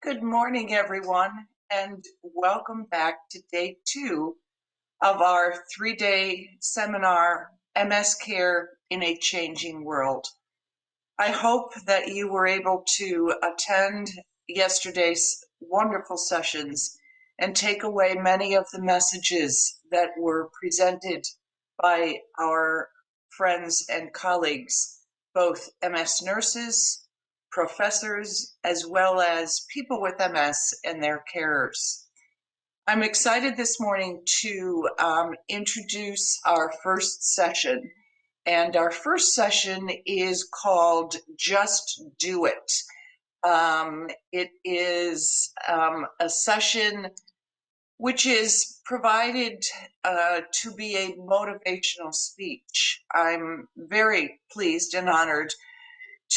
Good morning, everyone, and welcome back to day 2 of our 3-day seminar, MS Care in a Changing World. I hope that you were able to attend yesterday's wonderful sessions and take away many of the messages that were presented by our friends and colleagues, both MS nurses, professors, as well as people with MS and their carers. I'm excited this morning to introduce our first session. And our first session is called Just Do It. It is a session which is provided to be a motivational speech. I'm very pleased and honored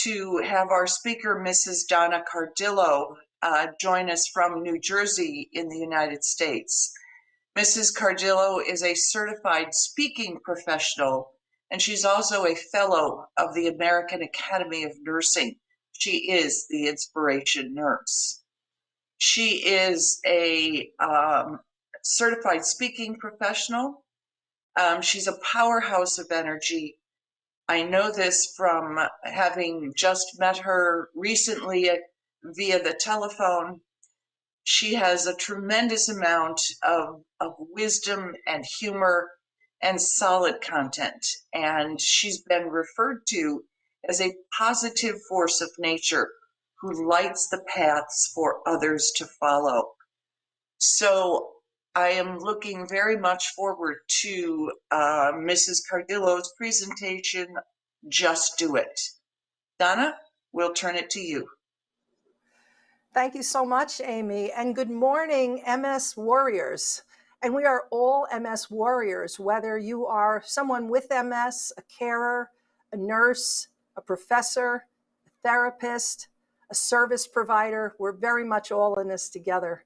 to have our speaker, Mrs. Donna Cardillo, join us from New Jersey in the United States. Mrs. Cardillo is a certified speaking professional, and she's also a fellow of the American Academy of Nursing. She is the inspiration nurse. She is a certified speaking professional. She's a powerhouse of energy. I know this from having just met her recently via the telephone. She has a tremendous amount of wisdom and humor and solid content, and she's been referred to as a positive force of nature who lights the paths for others to follow. So I am looking very much forward to Mrs. Cardillo's presentation, Just Do It. Donna, we'll turn it to you. Thank you so much, Amy, and good morning, MS Warriors. And we are all MS Warriors, whether you are someone with MS, a carer, a nurse, a professor, a therapist, a service provider. We're very much all in this together.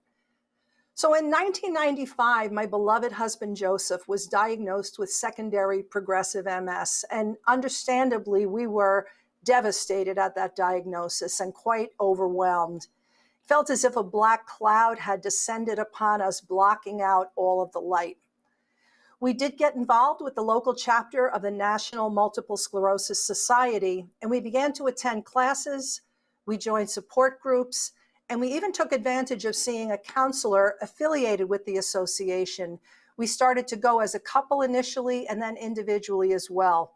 So in 1995, my beloved husband, Joseph, was diagnosed with secondary progressive MS. And understandably, we were devastated at that diagnosis and quite overwhelmed. It felt as if a black cloud had descended upon us, blocking out all of the light. We did get involved with the local chapter of the National Multiple Sclerosis Society, and we began to attend classes, we joined support groups, and we even took advantage of seeing a counselor affiliated with the association. We started to go as a couple initially and then individually as well.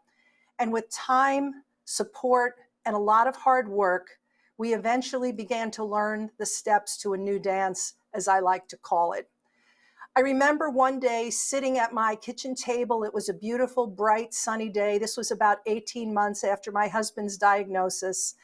And with time, support, and a lot of hard work, we eventually began to learn the steps to a new dance, as I like to call it. I remember one day sitting at my kitchen table. It was a beautiful, bright, sunny day. This was about 18 months after my husband's diagnosis.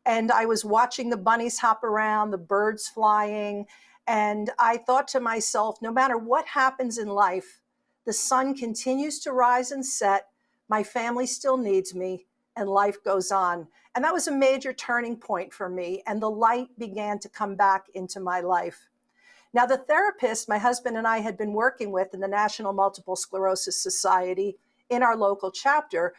And I was watching the bunnies hop around, the birds flying. And I thought to myself, no matter what happens in life, the sun continues to rise and set. My family still needs me, and life goes on. And that was a major turning point for me. And the light began to come back into my life. Now, the therapist my husband and I had been working with in the National Multiple Sclerosis Society in our local chapter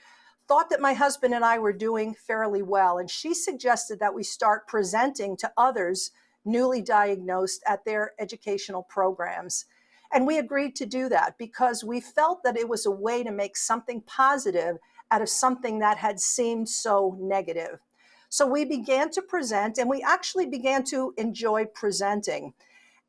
thought that my husband and I were doing fairly well. And she suggested that we start presenting to others newly diagnosed at their educational programs. And we agreed to do that because we felt that it was a way to make something positive out of something that had seemed so negative. So we began to present, and we actually began to enjoy presenting.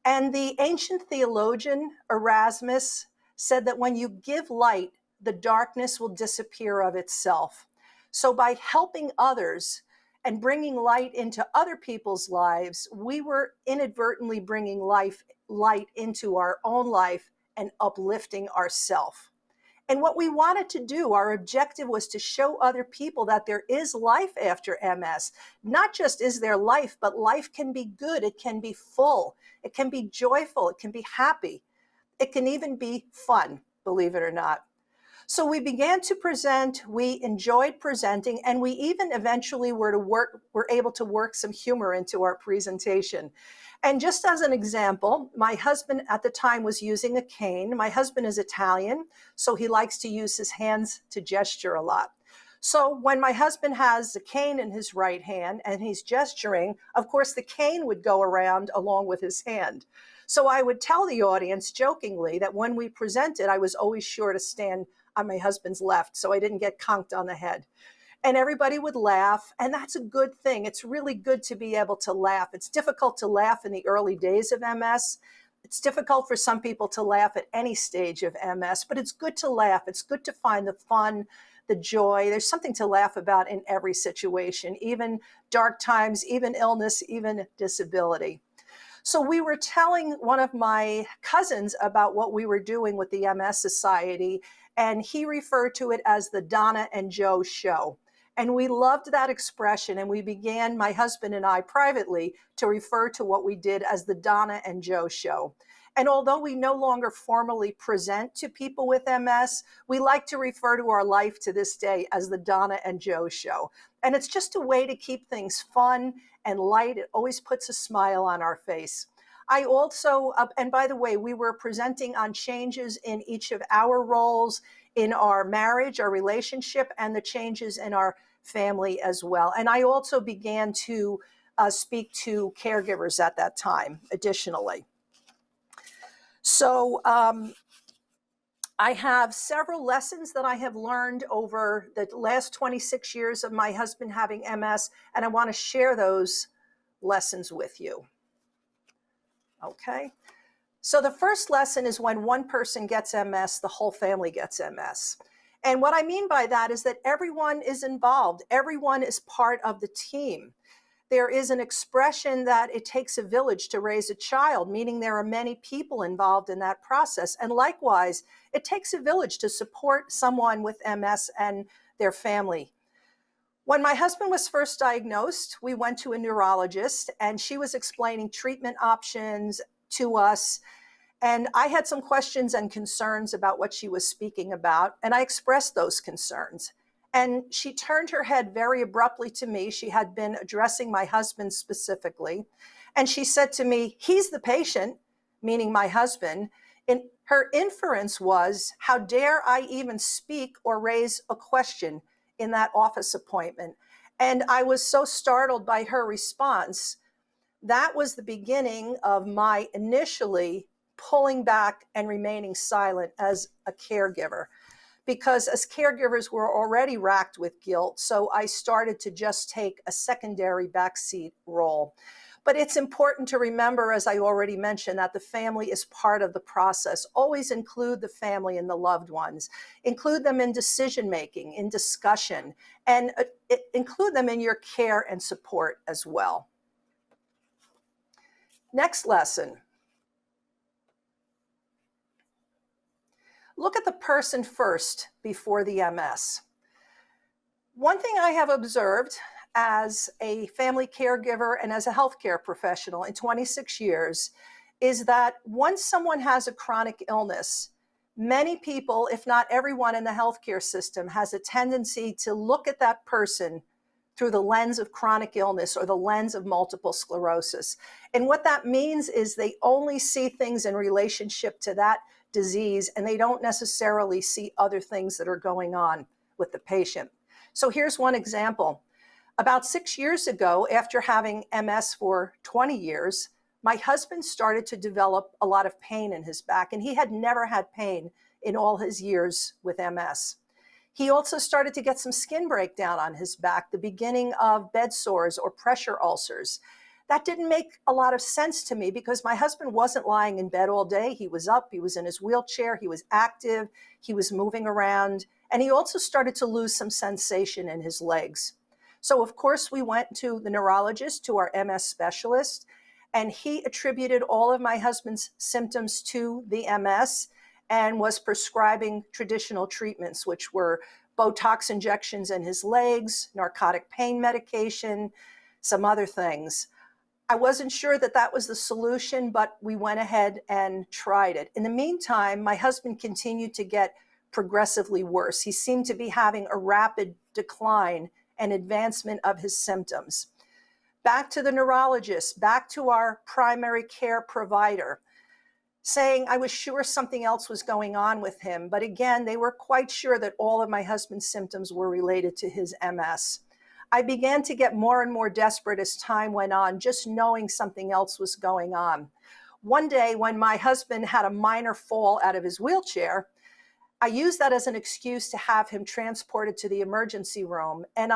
And the ancient theologian Erasmus said that when you give light, the darkness will disappear of itself. So by helping others and bringing light into other people's lives, we were inadvertently bringing light into our own life and uplifting ourselves. And what we wanted to do, our objective was to show other people that there is life after MS. Not just is there life, but life can be good. It can be full. It can be joyful. It can be happy. It can even be fun, believe it or not. So we began to present, we enjoyed presenting, and we even eventually were able to work some humor into our presentation. And just as an example, my husband at the time was using a cane. My husband is Italian, so he likes to use his hands to gesture a lot. So when my husband has a cane in his right hand and he's gesturing, of course, the cane would go around along with his hand. So I would tell the audience jokingly that when we presented, I was always sure to stand on my husband's left so I didn't get conked on the head. And everybody would laugh, and that's a good thing. It's really good to be able to laugh. It's difficult to laugh in the early days of MS. It's difficult for some people to laugh at any stage of MS, but it's good to laugh. It's good to find the fun, the joy. There's something to laugh about in every situation, even dark times, even illness, even disability. So we were telling one of my cousins about what we were doing with the MS Society, and he referred to it as the Donna and Joe show. And we loved that expression, and we began, my husband and I privately, to refer to what we did as the Donna and Joe show. And although we no longer formally present to people with MS, we like to refer to our life to this day as the Donna and Joe show. And it's just a way to keep things fun and light. It always puts a smile on our face. I also, and by the way, we were presenting on changes in each of our roles in our marriage, our relationship, and the changes in our family as well. And I also began to speak to caregivers at that time, additionally. So I have several lessons that I have learned over the last 26 years of my husband having MS, and I want to share those lessons with you. Okay. So the first lesson is when one person gets MS, the whole family gets MS. And what I mean by that is that everyone is involved. Everyone is part of the team. There is an expression that it takes a village to raise a child, meaning there are many people involved in that process. And likewise, it takes a village to support someone with MS and their family. When my husband was first diagnosed, we went to a neurologist, and she was explaining treatment options to us. And I had some questions and concerns about what she was speaking about, and I expressed those concerns. And she turned her head very abruptly to me. She had been addressing my husband specifically. And she said to me, "He's the patient," meaning my husband. And her inference was, how dare I even speak or raise a question in that office appointment? And I was so startled by her response. That was the beginning of my initially pulling back and remaining silent as a caregiver, because as caregivers we're already racked with guilt. So I started to just take a secondary backseat role. But it's important to remember, as I already mentioned, that the family is part of the process. Always include the family and the loved ones. Include them in decision-making, in discussion, and include them in your care and support as well. Next lesson. Look at the person first before the MS. One thing I have observed as a family caregiver and as a healthcare professional in 26 years is that once someone has a chronic illness, many people, if not everyone in the healthcare system, has a tendency to look at that person through the lens of chronic illness or the lens of multiple sclerosis. And what that means is they only see things in relationship to that disease, and they don't necessarily see other things that are going on with the patient. So here's one example. About 6 years ago, after having MS for 20 years, my husband started to develop a lot of pain in his back, and he had never had pain in all his years with MS. He also started to get some skin breakdown on his back, the beginning of bed sores or pressure ulcers. That didn't make a lot of sense to me because my husband wasn't lying in bed all day. He was up, he was in his wheelchair, he was active, he was moving around, and he also started to lose some sensation in his legs. So of course we went to the neurologist, to our MS specialist, and he attributed all of my husband's symptoms to the MS and was prescribing traditional treatments, which were Botox injections in his legs, narcotic pain medication, some other things. I wasn't sure that that was the solution, but we went ahead and tried it. In the meantime, my husband continued to get progressively worse. He seemed to be having a rapid decline and advancement of his symptoms. Back to the neurologist, back to our primary care provider. saying I was sure something else was going on with him. But again, they were quite sure that all of my husband's symptoms were related to his MS. I began to get more and more desperate as time went on, just knowing something else was going on. One day, when my husband had a minor fall out of his wheelchair, I used that as an excuse to have him transported to the emergency room and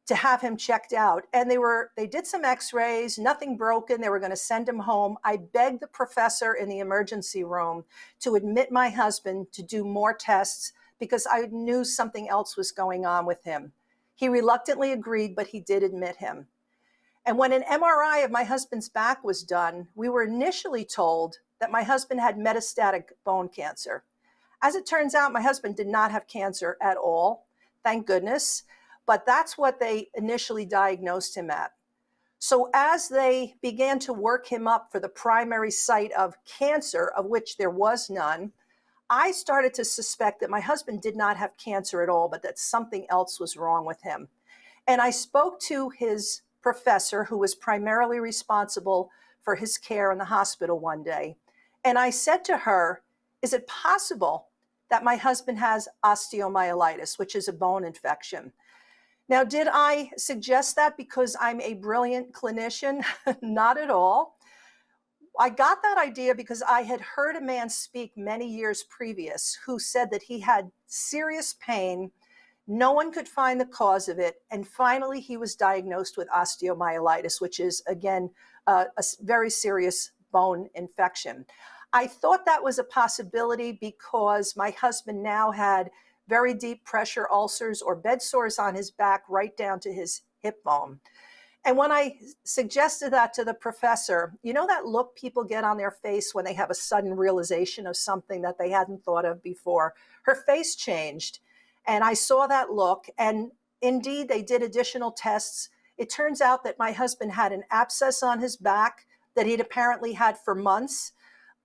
to have him checked out. And they did some x-rays, nothing broken. They were going to send him home. I begged the professor in the emergency room to admit my husband to do more tests because I knew something else was going on with him. He reluctantly agreed, but he did admit him. And when an MRI of my husband's back was done, we were initially told that my husband had metastatic bone cancer. As it turns out, my husband did not have cancer at all, thank goodness, but that's what they initially diagnosed him at. So as they began to work him up for the primary site of cancer, of which there was none, I started to suspect that my husband did not have cancer at all, but that something else was wrong with him. And I spoke to his professor, who was primarily responsible for his care in the hospital one day. And I said to her, is it possible that my husband has osteomyelitis, which is a bone infection? Now, did I suggest that because I'm a brilliant clinician? Not at all. I got that idea because I had heard a man speak many years previous who said that he had serious pain. No one could find the cause of it. And finally, he was diagnosed with osteomyelitis, which is, again, a very serious bone infection. I thought that was a possibility because my husband now had very deep pressure ulcers or bed sores on his back right down to his hip bone. And when I suggested that to the professor, you know that look people get on their face when they have a sudden realization of something that they hadn't thought of before? Her face changed, and I saw that look, and indeed they did additional tests. It turns out that my husband had an abscess on his back that he'd apparently had for months,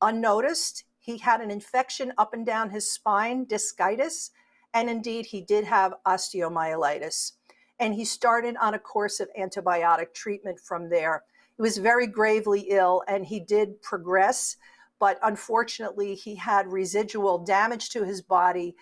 unnoticed. He had an infection up and down his spine, discitis, and indeed he did have osteomyelitis. And he started on a course of antibiotic treatment from there. He was very gravely ill and he did progress, but unfortunately he had residual damage to his body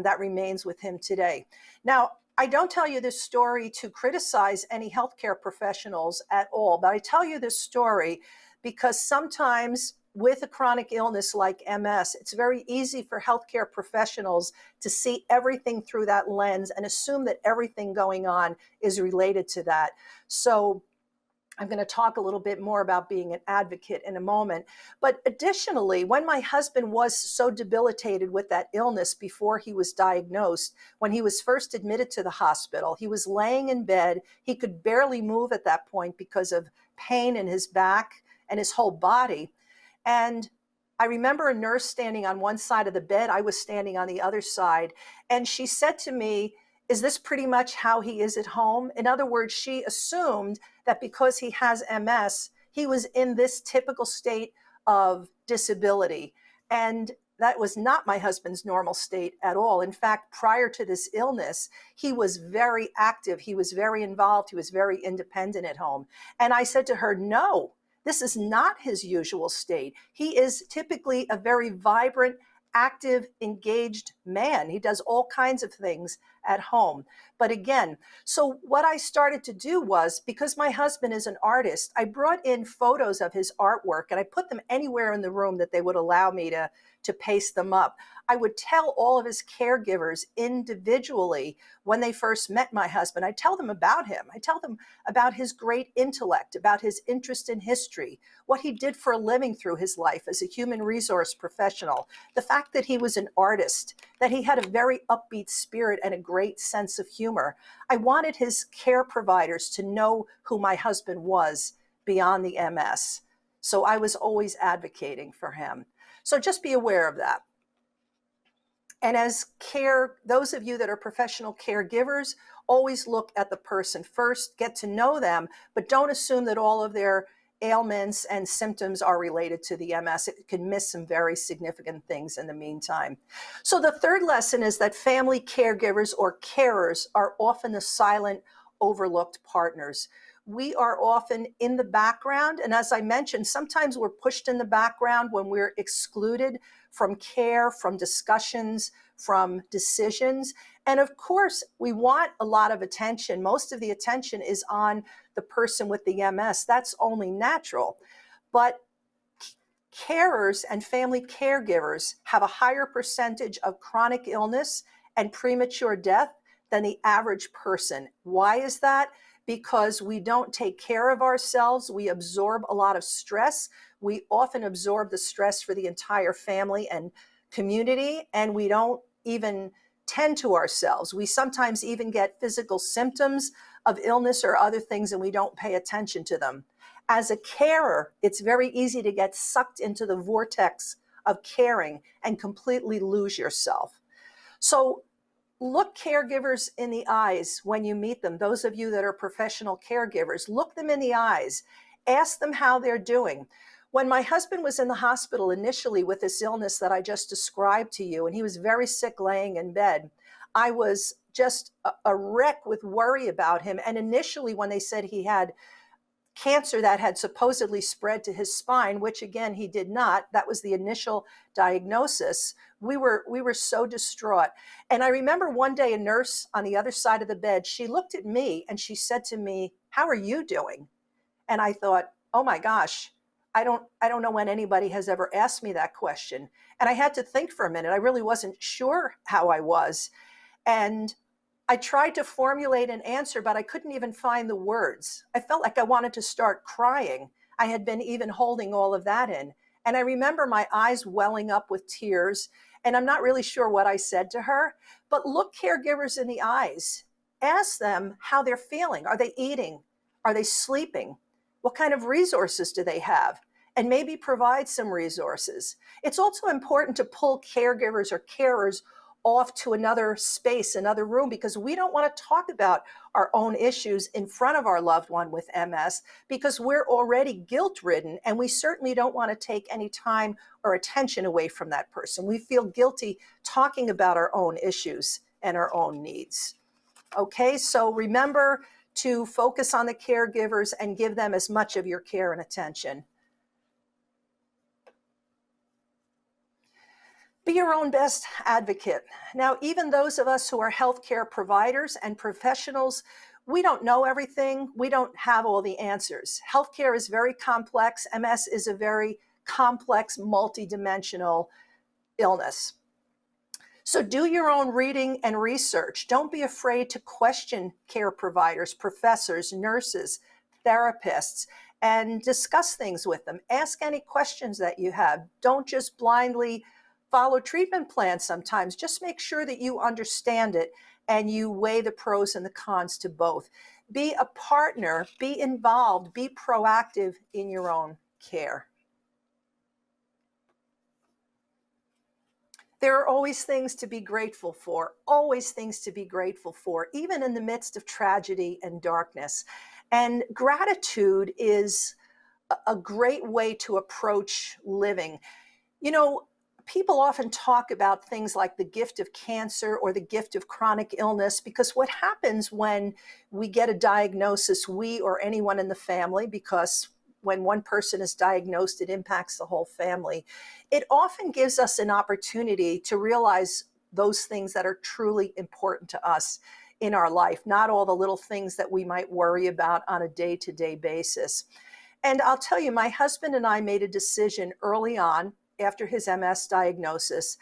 that remains with him today. Now, I don't tell you this story to criticize any healthcare professionals at all, but I tell you this story because sometimes with a chronic illness like MS, it's very easy for healthcare professionals to see everything through that lens and assume that everything going on is related to that. So I'm going to talk a little bit more about being an advocate in a moment. But additionally, when my husband was so debilitated with that illness before he was diagnosed, when he was first admitted to the hospital, he was laying in bed. He could barely move at that point because of pain in his back and his whole body. And I remember a nurse standing on one side of the bed. I was standing on the other side. And she said to me, is this pretty much how he is at home? In other words, she assumed that because he has MS, he was in this typical state of disability. And that was not my husband's normal state at all. In fact, prior to this illness, he was very active. He was very involved. He was very independent at home. And I said to her, no, this is not his usual state. He is typically a very vibrant, active, engaged man. He does all kinds of things at home. But again, so what I started to do was, because my husband is an artist, I brought in photos of his artwork and I put them anywhere in the room that they would allow me to paste them up. I would tell all of his caregivers individually when they first met my husband. I tell them about him. I tell them about his great intellect, about his interest in history, what he did for a living through his life as a human resource professional, the fact that he was an artist, that he had a very upbeat spirit and a great sense of humor. I wanted his care providers to know who my husband was beyond the MS. So I was always advocating for him. So just be aware of that. And as those of you that are professional caregivers, always look at the person first, get to know them, but don't assume that all of their ailments and symptoms are related to the MS. It can miss some very significant things in the meantime. So the third lesson is that family caregivers or carers are often the silent, overlooked partners. we are often in the background. And as I mentioned, sometimes we're pushed in the background when we're excluded from care, from discussions, from decisions. And of course, we want a lot of attention. Most of the attention is on the person with the MS. That's only natural. But carers and family caregivers have a higher percentage of chronic illness and premature death than the average person. Why is that? Because we don't take care of ourselves. We absorb a lot of stress. We often absorb the stress for the entire family and community, and we don't even tend to ourselves. We sometimes even get physical symptoms of illness or other things, and we don't pay attention to them. As a carer, it's very easy to get sucked into the vortex of caring and completely lose yourself. So look caregivers in the eyes when you meet them. Those of you that are professional caregivers, look them in the eyes. Ask them how they're doing. When my husband was in the hospital initially with this illness that I just described to you, and he was very sick laying in bed, I was just a wreck with worry about him. And initially when they said he had cancer that had supposedly spread to his spine, which again, he did not. That was the initial diagnosis. We were so distraught. And I remember one day a nurse on the other side of the bed, she looked at me and she said to me, "How are you doing?" And I thought, oh my gosh, I don't know when anybody has ever asked me that question. And I had to think for a minute. I really wasn't sure how I was. And I tried to formulate an answer, but I couldn't even find the words. I felt like I wanted to start crying. I had been even holding all of that in. And I remember my eyes welling up with tears, and I'm not really sure what I said to her, but look caregivers in the eyes. Ask them how they're feeling. Are they eating? Are they sleeping? What kind of resources do they have? And maybe provide some resources. It's also important to pull caregivers or carers off to another space, another room, because we don't want to talk about our own issues in front of our loved one with MS because we're already guilt-ridden, and we certainly don't want to take any time or attention away from that person. We feel guilty talking about our own issues and our own needs. Okay, so remember to focus on the caregivers and give them as much of your care and attention. Be your own best advocate. Now, even those of us who are healthcare providers and professionals, we don't know everything. We don't have all the answers. Healthcare is very complex. MS is a very complex, multidimensional illness. So do your own reading and research. Don't be afraid to question care providers, professors, nurses, therapists, and discuss things with them. Ask any questions that you have. Don't just blindly follow treatment plans sometimes. Just make sure that you understand it and you weigh the pros and the cons to both. Be a partner, be involved, be proactive in your own care. There are always things to be grateful for, always things to be grateful for, even in the midst of tragedy and darkness. And gratitude is a great way to approach living. You know, people often talk about things like the gift of cancer or the gift of chronic illness, because what happens when we get a diagnosis, we or anyone in the family, because when one person is diagnosed, it impacts the whole family. It often gives us an opportunity to realize those things that are truly important to us in our life, not all the little things that we might worry about on a day-to-day basis. And I'll tell you, my husband and I made a decision early on after his MS diagnosis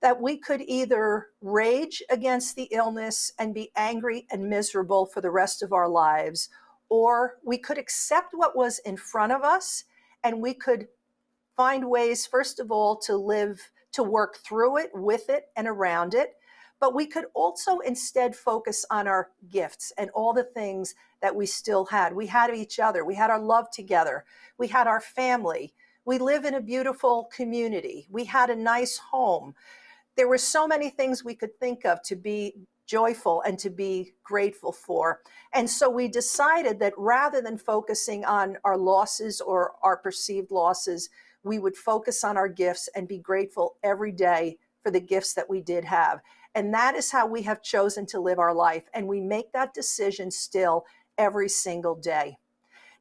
that we could either rage against the illness and be angry and miserable for the rest of our lives, or we could accept what was in front of us and we could find ways, first of all, to live, to work through it, with it, and around it. But we could also instead focus on our gifts and all the things that we still had. We had each other. We had our love together. We had our family. We live in a beautiful community. We had a nice home. There were so many things we could think of to be joyful and to be grateful for. And so we decided that rather than focusing on our losses or our perceived losses, we would focus on our gifts and be grateful every day for the gifts that we did have. And that is how we have chosen to live our life. And we make that decision still every single day.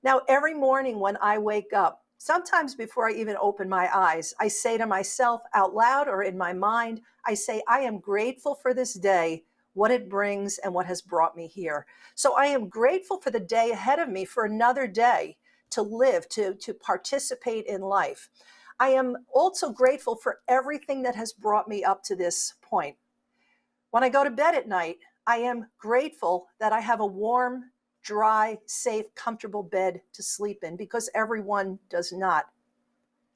Now, every morning when I wake up, sometimes before I even open my eyes, I say to myself out loud or in my mind, I say, I am grateful for this day, what it brings and what has brought me here. So I am grateful for the day ahead of me, for another day to live, to participate in life. I am also grateful for everything that has brought me up to this point. When I go to bed at night, I am grateful that I have a warm, dry, safe, comfortable bed to sleep in, because everyone does not.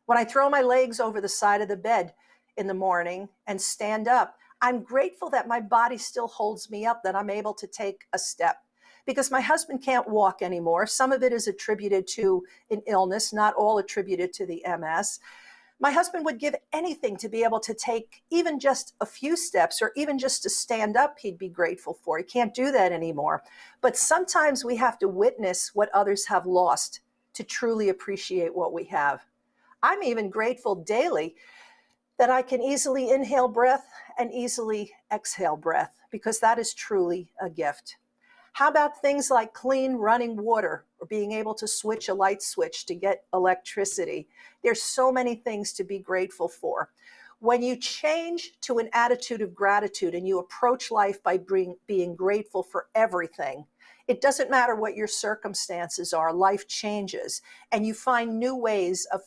When I throw my legs over the side of the bed in the morning and stand up, I'm grateful that my body still holds me up, that I'm able to take a step. Because my husband can't walk anymore. Some of it is attributed to an illness, not all attributed to the MS. My husband would give anything to be able to take even just a few steps, or even just to stand up, he'd be grateful for. He can't do that anymore. But sometimes we have to witness what others have lost to truly appreciate what we have. I'm even grateful daily that I can easily inhale breath and easily exhale breath, because that is truly a gift. How about things like clean running water, or being able to switch a light switch to get electricity? There's so many things to be grateful for. When you change to an attitude of gratitude and you approach life by being grateful for everything, it doesn't matter what your circumstances are, life changes, and you find new ways of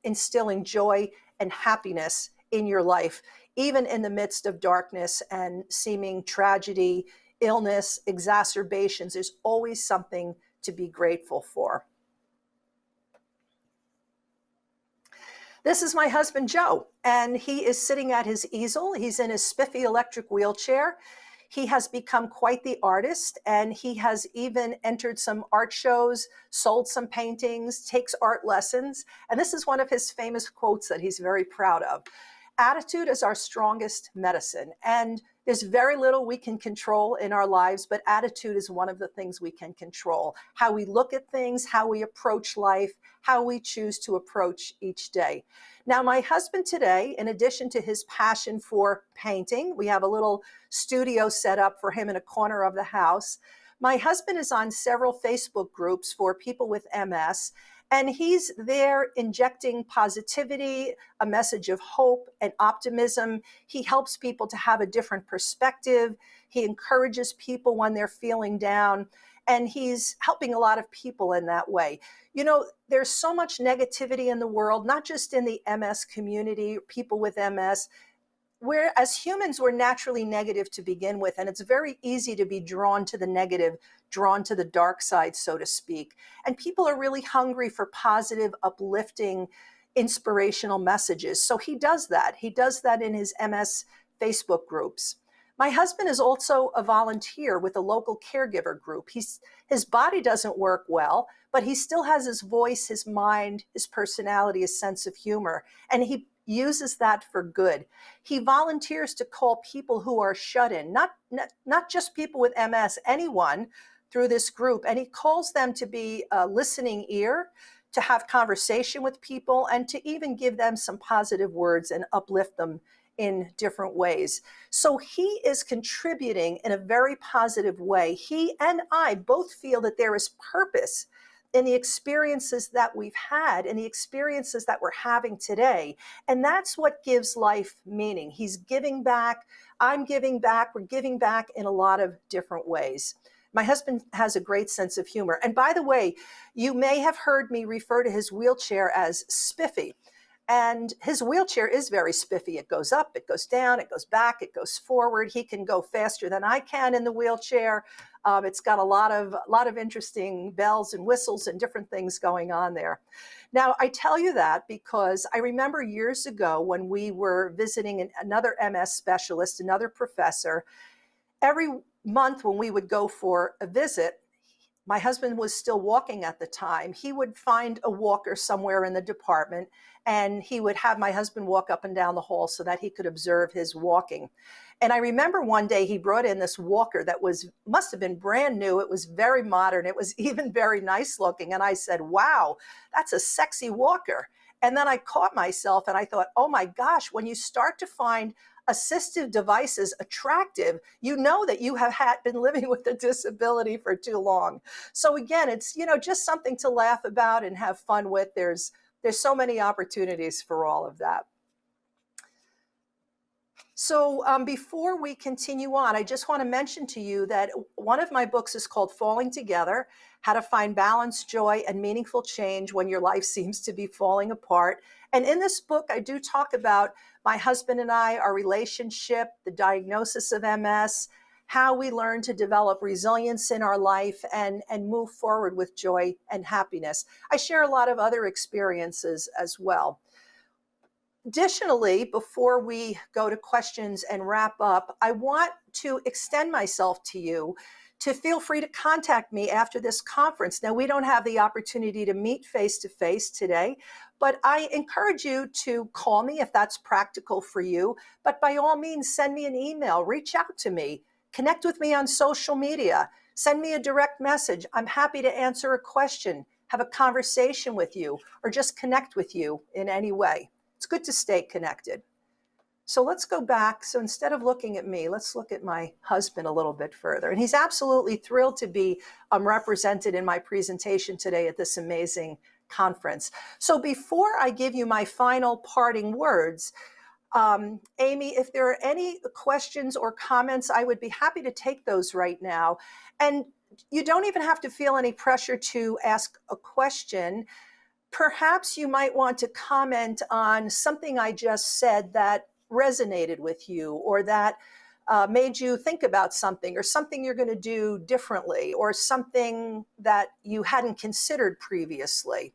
instilling joy and happiness in your life, even in the midst of darkness and seeming tragedy, illness, exacerbations. There's always something to be grateful for. This is my husband, Joe, and he is sitting at his easel. He's in his spiffy electric wheelchair. He has become quite the artist, and he has even entered some art shows, sold some paintings, takes art lessons. And this is one of his famous quotes that he's very proud of. Attitude is our strongest medicine. And there's very little we can control in our lives, but attitude is one of the things we can control. How we look at things, how we approach life, how we choose to approach each day. Now, my husband today, in addition to his passion for painting, we have a little studio set up for him in a corner of the house. My husband is on several Facebook groups for people with MS, and he's there injecting positivity, a message of hope and optimism. He helps people to have a different perspective. He encourages people when they're feeling down, and he's helping a lot of people in that way. You know, there's so much negativity in the world, not just in the MS community, people with MS. Where as humans, we're naturally negative to begin with, and it's very easy to be drawn to the negative, drawn to the dark side, so to speak. And people are really hungry for positive, uplifting, inspirational messages. So he does that. He does that in his MS Facebook groups. My husband is also a volunteer with a local caregiver group. His body doesn't work well, but he still has his voice, his mind, his personality, his sense of humor, and he uses that for good. He volunteers to call people who are shut in, not just people with MS, anyone through this group, and he calls them to be a listening ear, to have conversation with people, and to even give them some positive words and uplift them in different ways. So he is contributing in a very positive way. He and I both feel that there is purpose in the experiences that we've had and the experiences that we're having today. And that's what gives life meaning. He's giving back, I'm giving back, we're giving back in a lot of different ways. My husband has a great sense of humor. And by the way, you may have heard me refer to his wheelchair as spiffy. And his wheelchair is very spiffy. It goes up, it goes down, it goes back, it goes forward. He can go faster than I can in the wheelchair. It's got a lot of interesting bells and whistles and different things going on there. Now, I tell you that because I remember years ago when we were visiting another MS specialist, another professor. Every month when we would go for a visit, my husband was still walking at the time. He would find a walker somewhere in the department, and he would have my husband walk up and down the hall so that he could observe his walking. And I remember one day he brought in this walker that must have been brand new. It was very modern. It was even very nice looking. And I said, wow, that's a sexy walker. And then I caught myself and I thought, oh my gosh, when you start to find assistive devices attractive, you know that you have been living with a disability for too long. So again, it's, just something to laugh about and have fun with. There's so many opportunities for all of that. So before we continue on, I just want to mention to you that one of my books is called Falling Together: How to Find Balance, Joy, and Meaningful Change When Your Life Seems to Be Falling Apart. And in this book, I do talk about my husband and I, our relationship, the diagnosis of MS, how we learn to develop resilience in our life and move forward with joy and happiness. I share a lot of other experiences as well. Additionally, before we go to questions and wrap up, I want to extend myself to you to feel free to contact me after this conference. Now, we don't have the opportunity to meet face-to-face today, but I encourage you to call me if that's practical for you. But by all means, send me an email, reach out to me, connect with me on social media, send me a direct message. I'm happy to answer a question, have a conversation with you, or just connect with you in any way. It's good to stay connected. So let's go back. So instead of looking at me, let's look at my husband a little bit further. And he's absolutely thrilled to be represented in my presentation today at this amazing conference. So before I give you my final parting words, Amy, if there are any questions or comments, I would be happy to take those right now. And you don't even have to feel any pressure to ask a question. Perhaps you might want to comment on something I just said that resonated with you, or that made you think about something, or something you're going to do differently, or something that you hadn't considered previously.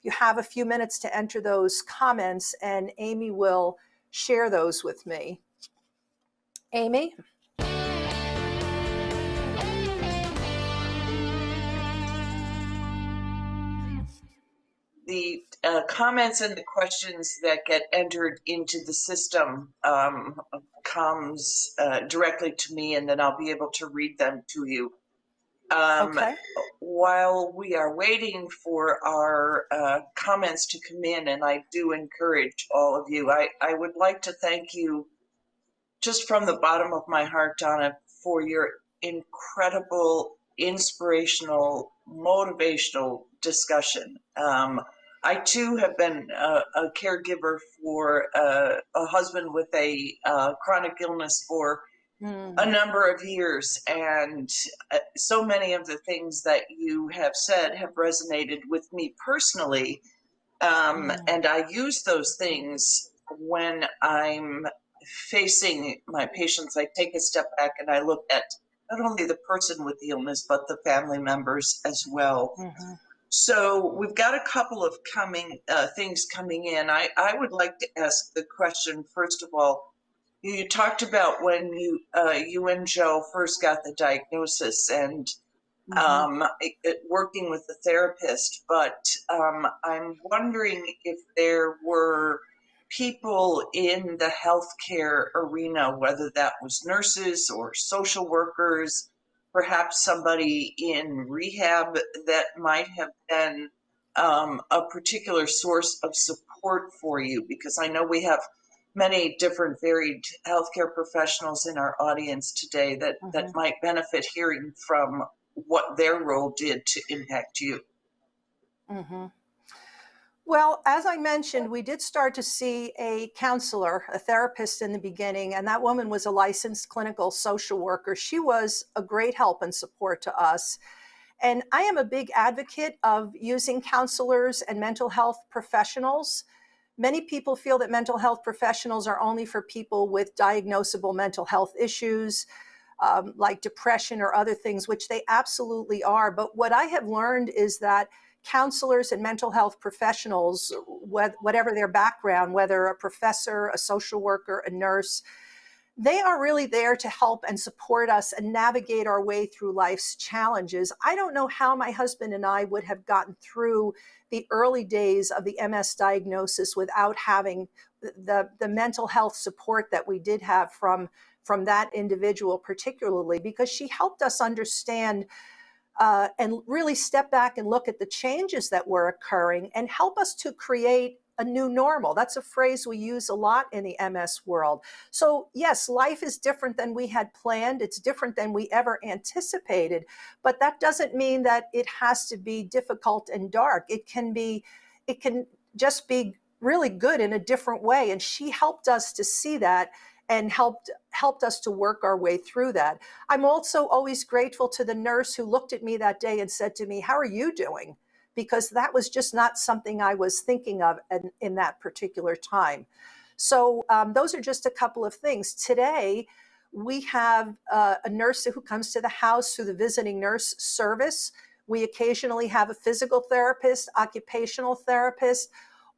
You have a few minutes to enter those comments, and Amy will share those with me. Amy? The comments and the questions that get entered into the system comes directly to me, and then I'll be able to read them to you. Okay. While we are waiting for our comments to come in, and I do encourage all of you, I would like to thank you just from the bottom of my heart, Donna, for your incredible, inspirational, motivational discussion. I too have been a caregiver for a husband with a chronic illness for a number of years, and so many of the things that you have said have resonated with me personally, and I use those things when I'm facing my patients. I take a step back and I look at not only the person with the illness, but the family members as well. So we've got a couple of things coming in. I would like to ask the question, first of all, you talked about when you and Joe first got the diagnosis, and working with the therapist, but I'm wondering if there were people in the healthcare arena, whether that was nurses or social workers, perhaps somebody in rehab, that might have been a particular source of support for you, because I know we have many different varied healthcare professionals in our audience today that might benefit hearing from what their role did to impact you. Well, as I mentioned, we did start to see a counselor, a therapist in the beginning, and that woman was a licensed clinical social worker. She was a great help and support to us. And I am a big advocate of using counselors and mental health professionals. Many people feel that mental health professionals are only for people with diagnosable mental health issues, like depression or other things, which they absolutely are. But what I have learned is that counselors and mental health professionals, whatever their background, whether a professor, a social worker, a nurse, they are really there to help and support us and navigate our way through life's challenges. I don't know how my husband and I would have gotten through the early days of the MS diagnosis without having the mental health support that we did have from that individual particularly, because she helped us understand and really step back and look at the changes that were occurring and help us to create a new normal. That's a phrase we use a lot in the MS world. So yes, life is different than we had planned. It's different than we ever anticipated, but that doesn't mean that it has to be difficult and dark. It can just be really good in a different way. And she helped us to see that and helped us to work our way through that. I'm also always grateful to the nurse who looked at me that day and said to me, "How are you doing?" Because that was just not something I was thinking of in that particular time. So those are just a couple of things. Today, we have a nurse who comes to the house through the visiting nurse service. We occasionally have a physical therapist, occupational therapist.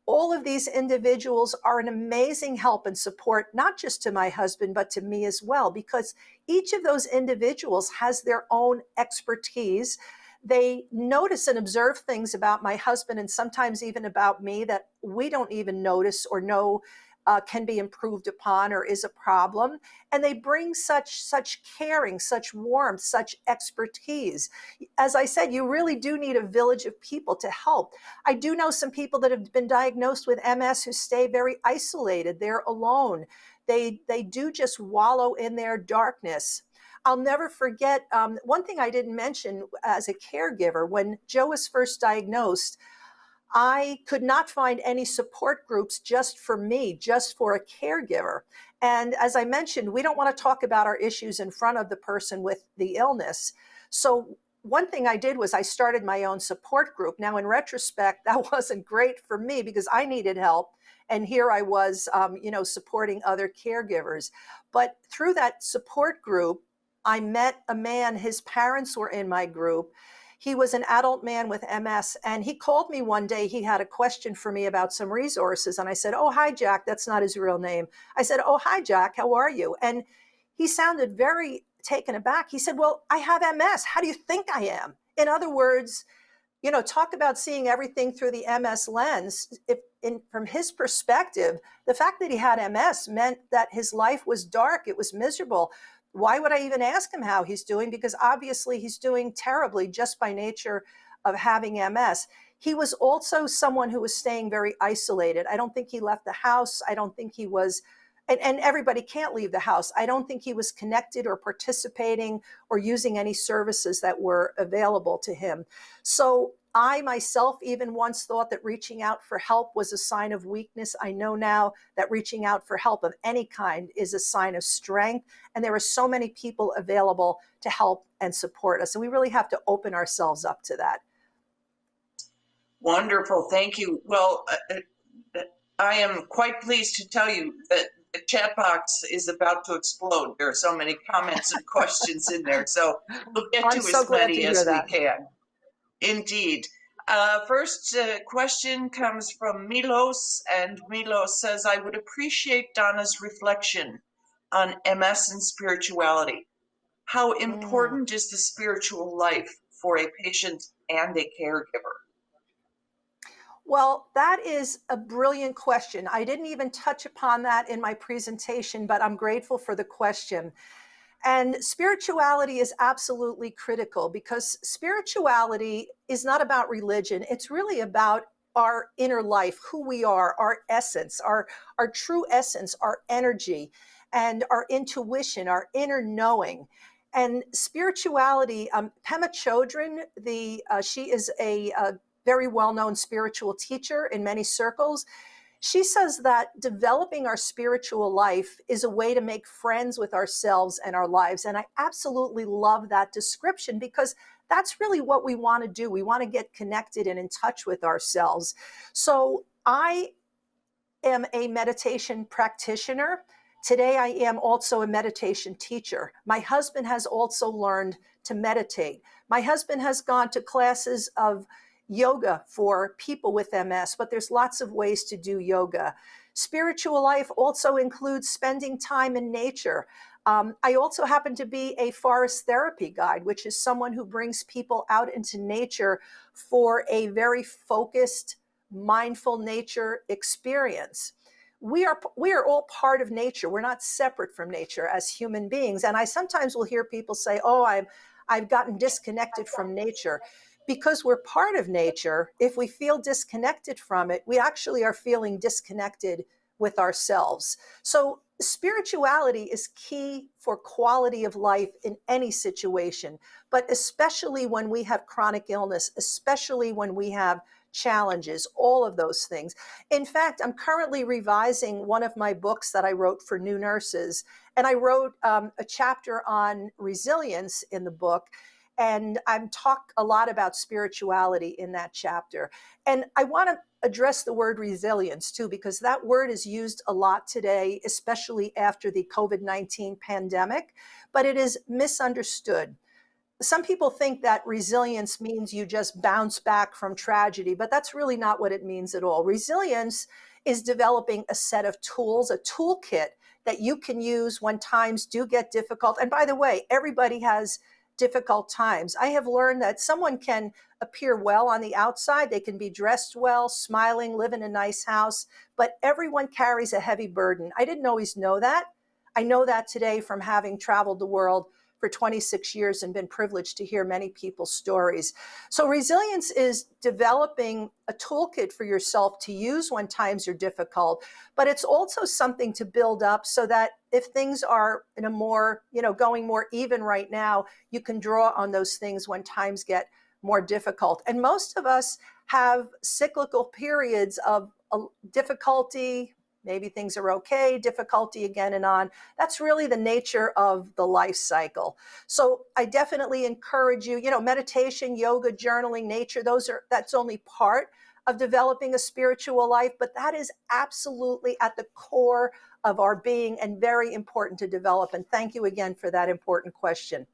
All of these individuals are an amazing help and support, not just to my husband, but to me as well, because each of those individuals has their own expertise. They notice and observe things about my husband and sometimes even about me that we don't even notice or know can be improved upon or is a problem. And they bring such caring, such warmth, such expertise. As I said, you really do need a village of people to help. I do know some people that have been diagnosed with MS who stay very isolated. They're alone. They do just wallow in their darkness. I'll never forget one thing I didn't mention as a caregiver. When Joe was first diagnosed, I could not find any support groups just for me, just for a caregiver. And as I mentioned, we don't want to talk about our issues in front of the person with the illness. So one thing I did was I started my own support group. Now, in retrospect, that wasn't great for me because I needed help. And here I was, supporting other caregivers. But through that support group, I met a man, his parents were in my group. He was an adult man with MS, and he called me one day. He had a question for me about some resources. And I said, "Oh, hi, Jack." That's not his real name. I said, "Oh, hi, Jack. How are you?" And he sounded very taken aback. He said, "Well, I have MS. How do you think I am?" In other words, talk about seeing everything through the MS lens. From his perspective, the fact that he had MS meant that his life was dark. It was miserable. Why would I even ask him how he's doing? Because obviously he's doing terribly just by nature of having MS. He was also someone who was staying very isolated. I don't think he left the house. I don't think he was, and everybody can't leave the house. I don't think he was connected or participating or using any services that were available to him. So I myself even once thought that reaching out for help was a sign of weakness. I know now that reaching out for help of any kind is a sign of strength. And there are so many people available to help and support us. And we really have to open ourselves up to that. Wonderful. Thank you. Well, I am quite pleased to tell you that the chat box is about to explode. There are so many comments and questions in there. So we'll get to as many as we can. Indeed. First question comes from Milos, and Milos says, "I would appreciate Donna's reflection on MS and spirituality. How important is the spiritual life for a patient and a caregiver?" Well, that is a brilliant question. I didn't even touch upon that in my presentation, but I'm grateful for the question. And spirituality is absolutely critical because spirituality is not about religion. It's really about our inner life, who we are, our essence, our true essence, our energy, and our intuition, our inner knowing. And spirituality, Pema Chodron, she is a very well-known spiritual teacher in many circles. She says that developing our spiritual life is a way to make friends with ourselves and our lives. And I absolutely love that description because that's really what we want to do. We want to get connected and in touch with ourselves. So I am a meditation practitioner. Today, I am also a meditation teacher. My husband has also learned to meditate. My husband has gone to classes of yoga for people with MS, but there's lots of ways to do yoga. Spiritual life also includes spending time in nature. I also happen to be a forest therapy guide, which is someone who brings people out into nature for a very focused, mindful nature experience. We are all part of nature. We're not separate from nature as human beings. And I sometimes will hear people say, "Oh, I've gotten disconnected from nature." because we're part of nature, if we feel disconnected from it, we actually are feeling disconnected with ourselves. So spirituality is key for quality of life in any situation, but especially when we have chronic illness, especially when we have challenges, all of those things. In fact, I'm currently revising one of my books that I wrote for new nurses, and I wrote a chapter on resilience in the book. And I'm talk a lot about spirituality in that chapter. And I want to address the word resilience too, because that word is used a lot today, especially after the COVID-19 pandemic, but it is misunderstood. Some people think that resilience means you just bounce back from tragedy, but that's really not what it means at all. Resilience is developing a set of tools, a toolkit that you can use when times do get difficult. And by the way, everybody has difficult times. I have learned that someone can appear well on the outside. They can be dressed well, smiling, live in a nice house, but everyone carries a heavy burden. I didn't always know that. I know that today from having traveled the world for 26 years and been privileged to hear many people's stories. So resilience is developing a toolkit for yourself to use when times are difficult, but it's also something to build up so that if things are in a more, going more even right now, you can draw on those things when times get more difficult. And most of us have cyclical periods of difficulty. Maybe things are okay, difficulty again and on. That's really the nature of the life cycle. So I definitely encourage you, meditation, yoga, journaling, nature, that's only part of developing a spiritual life, but that is absolutely at the core of our being and very important to develop. And thank you again for that important question.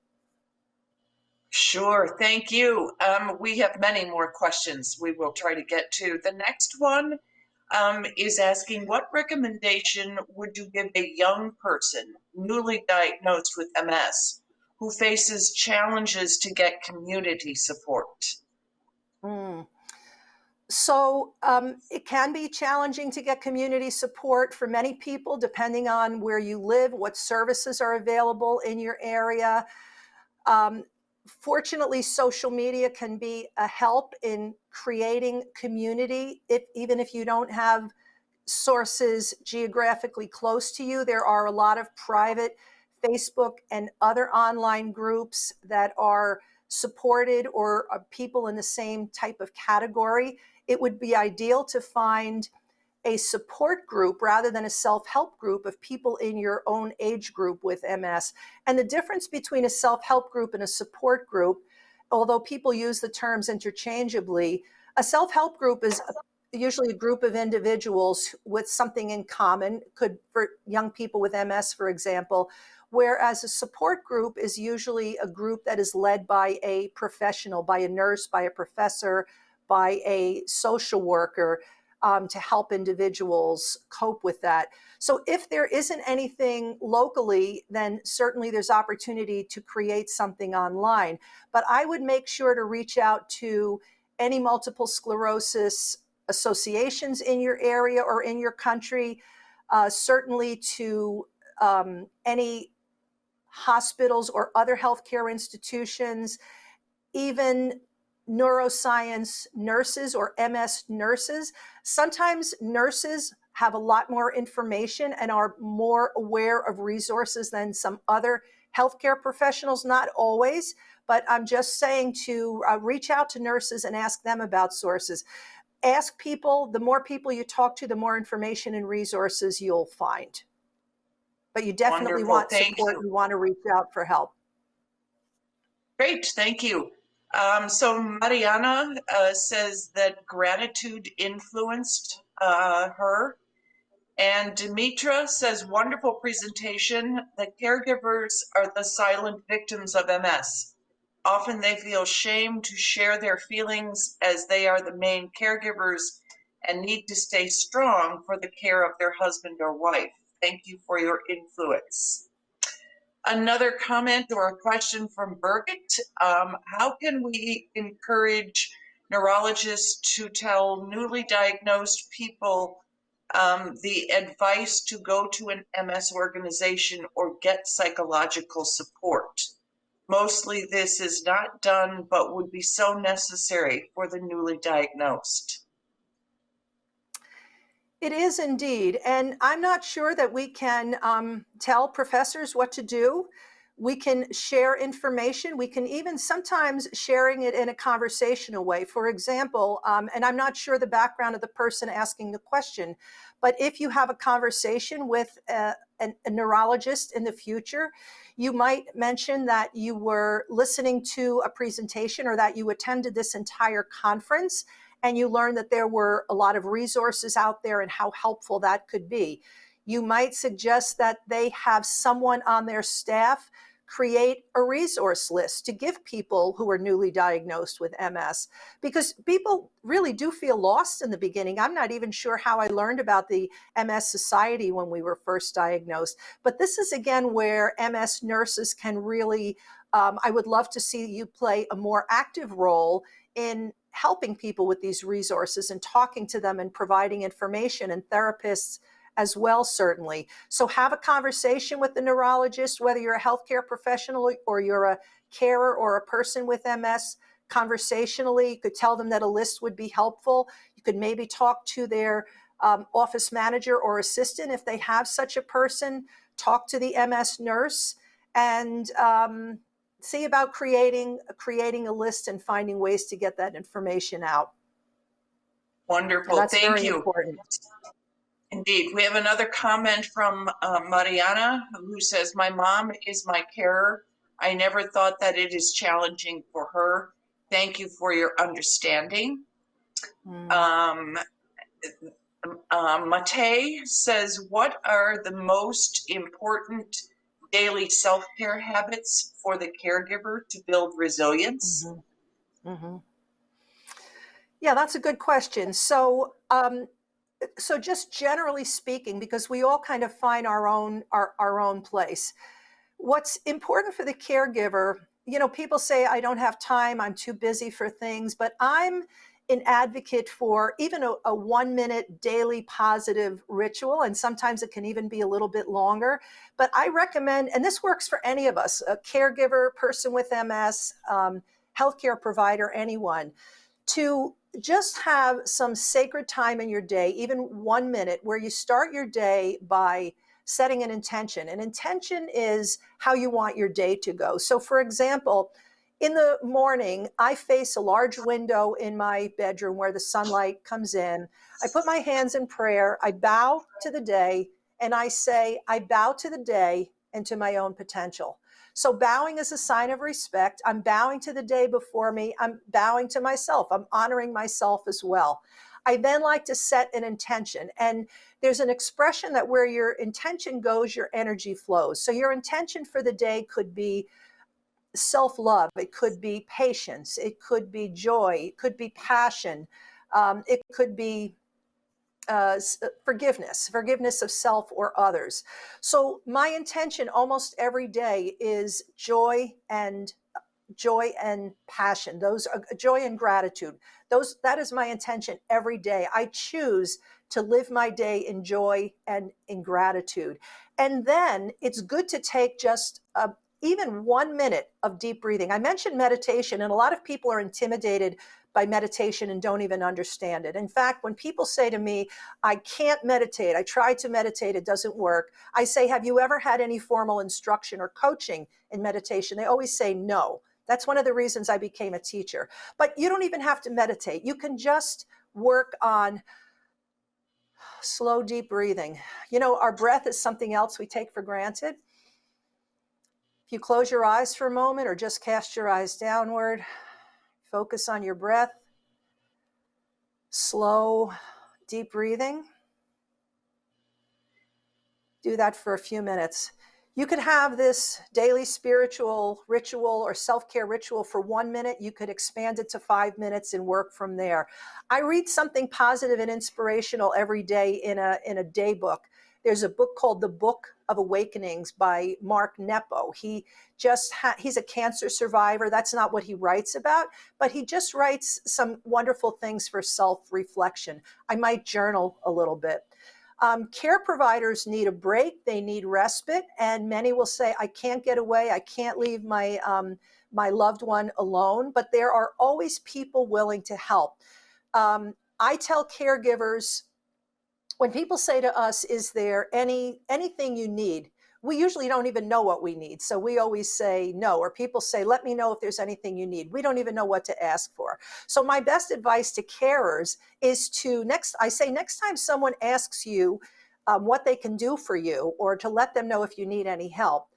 Sure, thank you. We have many more questions we will try to get to. The next one is asking, what recommendation would you give a young person newly diagnosed with MS who faces challenges to get community support? So it can be challenging to get community support for many people, depending on where you live, what services are available in your area. Fortunately, social media can be a help in creating community. Even if you don't have sources geographically close to you, there are a lot of private Facebook and other online groups that are supported or are people in the same type of category. It would be ideal to find a support group rather than a self-help group of people in your own age group with MS. And the difference between a self-help group and a support group, although people use the terms interchangeably, a self-help group is usually a group of individuals with something in common, could for young people with MS, for example, whereas a support group is usually a group that is led by a professional, by a nurse, by a professor, by a social worker, to help individuals cope with that. So if there isn't anything locally, then certainly there's opportunity to create something online. But I would make sure to reach out to any multiple sclerosis associations in your area or in your country, certainly to any hospitals or other healthcare institutions, even neuroscience nurses or MS nurses. Sometimes nurses have a lot more information and are more aware of resources than some other healthcare professionals, not always, but I'm just saying to reach out to nurses and ask them about sources. Ask people, the more people you talk to, the more information and resources you'll find. But you definitely want support, you want to reach out for help. Great, thank you. So Mariana says that gratitude influenced her. And Demetra says, wonderful presentation. The caregivers are the silent victims of MS. Often they feel shame to share their feelings as they are the main caregivers and need to stay strong for the care of their husband or wife. Thank you for your influence. Another comment or a question from Birgit. How can we encourage neurologists to tell newly diagnosed people the advice to go to an MS organization or get psychological support? Mostly this is not done, but would be so necessary for the newly diagnosed. It is indeed. And I'm not sure that we can tell professors what to do. We can share information. We can even sometimes sharing it in a conversational way. For example, and I'm not sure the background of the person asking the question, but if you have a conversation with a neurologist in the future, you might mention that you were listening to a presentation or that you attended this entire conference and you learn that there were a lot of resources out there and how helpful that could be. You might suggest that they have someone on their staff create a resource list to give people who are newly diagnosed with MS, because people really do feel lost in the beginning. I'm not even sure how I learned about the MS Society when we were first diagnosed, but this is again where MS nurses can really, I would love to see you play a more active role in helping people with these resources and talking to them and providing information, and therapists as well, certainly. So have a conversation with the neurologist, whether you're a healthcare professional or you're a carer or a person with MS. Conversationally, you could tell them that a list would be helpful. You could maybe talk to their office manager or assistant if they have such a person. Talk to the MS nurse and see about creating a list and finding ways to get that information out. Wonderful. And that's Thank very you. important. Indeed. We have another comment from Mariana, who says, my mom is my carer. I never thought that it is challenging for her. Thank you for your understanding. Mate says, what are the most important daily self-care habits for the caregiver to build resilience? Yeah, that's a good question. So just generally speaking, because we all kind of find our own place. What's important for the caregiver, people say, I don't have time, I'm too busy for things, but I'm an advocate for even a 1-minute daily positive ritual. And sometimes it can even be a little bit longer. But I recommend, and this works for any of us, a caregiver, person with MS, healthcare provider, anyone, to just have some sacred time in your day, even 1 minute, where you start your day by setting an intention. An intention is how you want your day to go. So for example, in the morning, I face a large window in my bedroom where the sunlight comes in. I put my hands in prayer. I bow to the day and I say, I bow to the day and to my own potential. So bowing is a sign of respect. I'm bowing to the day before me. I'm bowing to myself. I'm honoring myself as well. I then like to set an intention. And there's an expression that where your intention goes, your energy flows. So your intention for the day could be self-love. It could be patience. It could be joy. It could be passion. It could be forgiveness of self or others. So my intention almost every day is joy and passion. Those are joy and gratitude. That is my intention every day. I choose to live my day in joy and in gratitude. And then it's good to take just even 1 minute of deep breathing. I mentioned meditation, and a lot of people are intimidated by meditation and don't even understand it. In fact, when people say to me, I can't meditate, I tried to meditate, it doesn't work, I say, have you ever had any formal instruction or coaching in meditation? They always say no. That's one of the reasons I became a teacher. But you don't even have to meditate. You can just work on slow, deep breathing. Our breath is something else we take for granted. If you close your eyes for a moment or just cast your eyes downward, focus on your breath, slow, deep breathing. Do that for a few minutes. You could have this daily spiritual ritual or self-care ritual for 1 minute. You could expand it to 5 minutes and work from there. I read something positive and inspirational every day in a day book. There's a book called The Book of Awakenings by Mark Nepo. He's a cancer survivor. That's not what he writes about, but he just writes some wonderful things for self-reflection. I might journal a little bit. Care providers need a break, they need respite, and many will say, I can't get away, I can't leave my loved one alone, but there are always people willing to help. I tell caregivers, when people say to us, is there anything you need? We usually don't even know what we need. So we always say no, or people say, let me know if there's anything you need. We don't even know what to ask for. So my best advice to carers is to next time someone asks you what they can do for you, or to let them know if you need any help,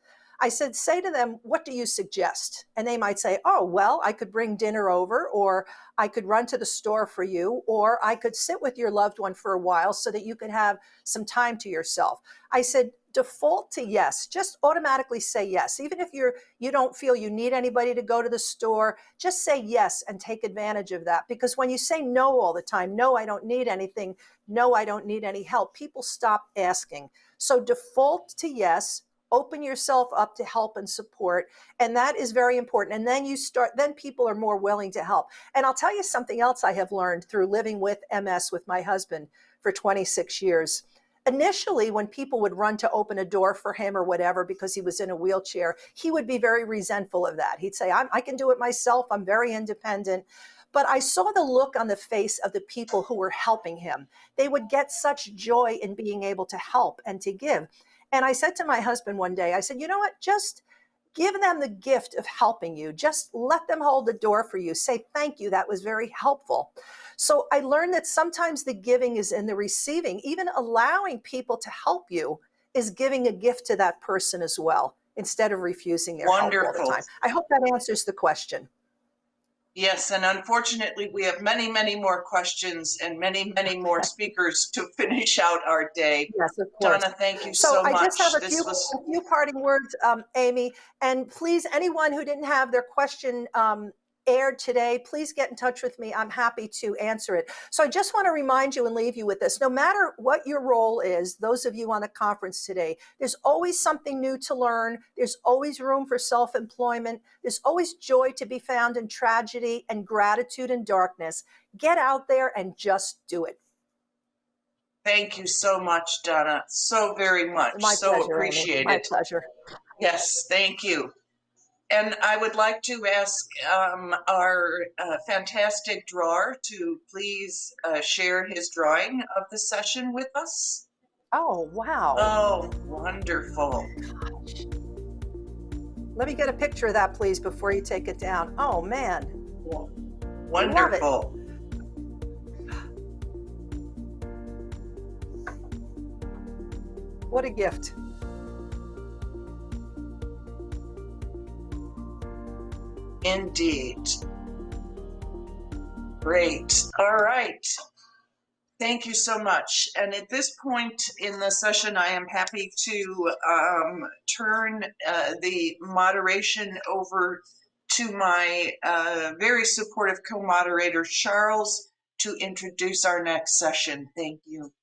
I said, say to them, what do you suggest? And they might say, oh, well, I could bring dinner over, or I could run to the store for you, or I could sit with your loved one for a while so that you could have some time to yourself. I said, default to yes. Just automatically say yes. Even if you don't feel you need anybody to go to the store, just say yes and take advantage of that. Because when you say no all the time, no, I don't need anything, no, I don't need any help, people stop asking. So default to yes. Open yourself up to help and support. And that is very important. And then people are more willing to help. And I'll tell you something else I have learned through living with MS with my husband for 26 years. Initially, when people would run to open a door for him or whatever because he was in a wheelchair, he would be very resentful of that. He'd say, I can do it myself, I'm very independent. But I saw the look on the face of the people who were helping him. They would get such joy in being able to help and to give. And I said to my husband one day, I said, you know what, just give them the gift of helping you. Just let them hold the door for you. Say, thank you, that was very helpful. So I learned that sometimes the giving is in the receiving. Even allowing people to help you is giving a gift to that person as well, instead of refusing their help all the time. I hope that answers the question. Yes, and unfortunately, we have many, many more questions and many, many more speakers to finish out our day. Yes, of course. Donna, thank you so much. I just have a few parting words, Amy, and please, anyone who didn't have their question aired today, please get in touch with me. I'm happy to answer it. So I just want to remind you and leave you with this. No matter what your role is, those of you on the conference today, there's always something new to learn. There's always room for self-employment. There's always joy to be found in tragedy and gratitude in darkness. Get out there and just do it. Thank you so much, Donna. So very much. My pleasure, appreciated. Amy. My pleasure. Yes, thank you. And I would like to ask our fantastic drawer to please share his drawing of the session with us. Oh, wow. Oh, wonderful. Gosh. Let me get a picture of that, please, before you take it down. Oh, man. Wonderful. What a gift. Indeed. Great. All right. Thank you so much. And at this point in the session, I am happy to turn the moderation over to my very supportive co-moderator, Charles, to introduce our next session. Thank you.